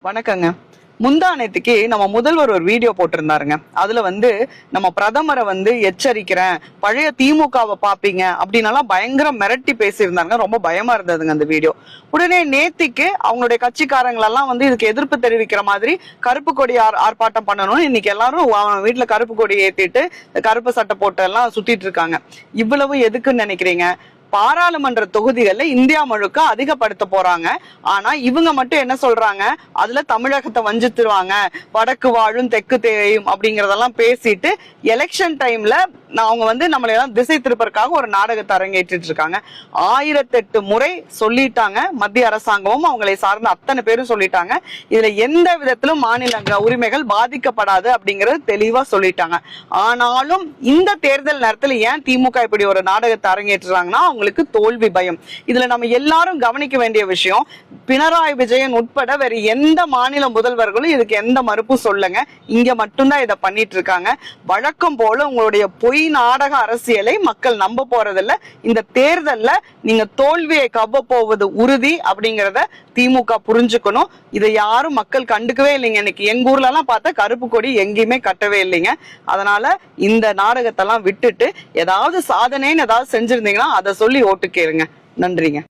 வணக்கங்க. முந்தானேத்துக்கு நம்ம முதல்வர் ஒரு வீடியோ போட்டிருந்தாருங்க. அதுல நம்ம பிரதமரை எச்சரிக்கிறேன், பழைய திமுகவை பாப்பீங்க அப்படின்னலாம் பயங்கர மிரட்டி பேசியிருந்தாங்க. ரொம்ப பயமா இருந்ததுங்க அந்த வீடியோ. உடனே நேத்திக்கு அவங்களுடைய கட்சிக்காரங்களெல்லாம் இதுக்கு எதிர்ப்பு தெரிவிக்கிற மாதிரி கருப்பு கொடி ஆர்ப்பாட்டம் பண்ணணும், இன்னைக்கு எல்லாரும் வீட்டுல கருப்பு கொடி ஏத்திட்டு கருப்பு சட்டை போட்டு எல்லாம் சுத்திட்டு இருக்காங்க. இவ்வளவு எதுக்குன்னு நினைக்கிறீங்க? பாராளுமன்ற தொகுதிகள்ல இந்தியா முழுக்க அதிகப்படுத்த போறாங்க. ஆனா இவங்க மட்டும் என்ன சொல்றாங்க, அதுல தமிழகத்தை வஞ்சித்துருவாங்க, வடக்கு வாழும் தெற்கு தேயும் அப்படிங்கறதெல்லாம் பேசிட்டு எலெக்ஷன் டைம்ல அவங்க நம்மளை எல்லாம் திசை திருப்பதற்காக ஒரு நாடகத்தை அரங்கேற்றிட்டு இருக்காங்க. 1008 முறை சொல்லிட்டாங்க. மத்திய அரசாங்கமும் அவங்களை சார்ந்த அத்தனை பேரும் சொல்லிட்டாங்க. இதுல எந்த விதத்திலும் மாநில உரிமைகள் பாதிக்கப்படாது அப்படிங்கறது தெளிவா சொல்லிட்டாங்க. ஆனாலும் இந்த தேர்தல் நேரத்துல ஏன் திமுக இப்படி ஒரு நாடகத்தை அரங்கேற்றுறாங்கன்னா அவங்களுக்கு தோல்வி பயம். இதுல நம்ம எல்லாரும் கவனிக்க வேண்டிய விஷயம், பினராயி விஜயன் உட்பட வேற எந்த மாநில முதல்வர்களும் இதுக்கு எந்த மறுப்பும் சொல்லுங்க. இங்க மட்டும்தான் இதை பண்ணிட்டு இருக்காங்க. வழக்கம் போல உங்களுடைய பொய் நாடக அரசியலை மக்கள் நம்ப போறதில்ல. இந்த தேர்தல்ல நீங்க தோல்வியை கவ்வ போவது உறுதி அப்படிங்கறத திமுக புரிஞ்சுக்கணும். இதை யாரும் மக்கள் கண்டுக்கவே இல்லைங்க. இன்னைக்கு எங்க ஊர்ல எல்லாம் பார்த்தா கருப்பு கொடி எங்கேயுமே கட்டவே இல்லைங்க. அதனால இந்த நாடகத்தெல்லாம் விட்டுட்டு ஏதாவது சாதனைன்னு ஏதாவது செஞ்சிருந்தீங்கன்னா அதை சொல்லி ஓட்டு கேளுங்க. நன்றிங்க.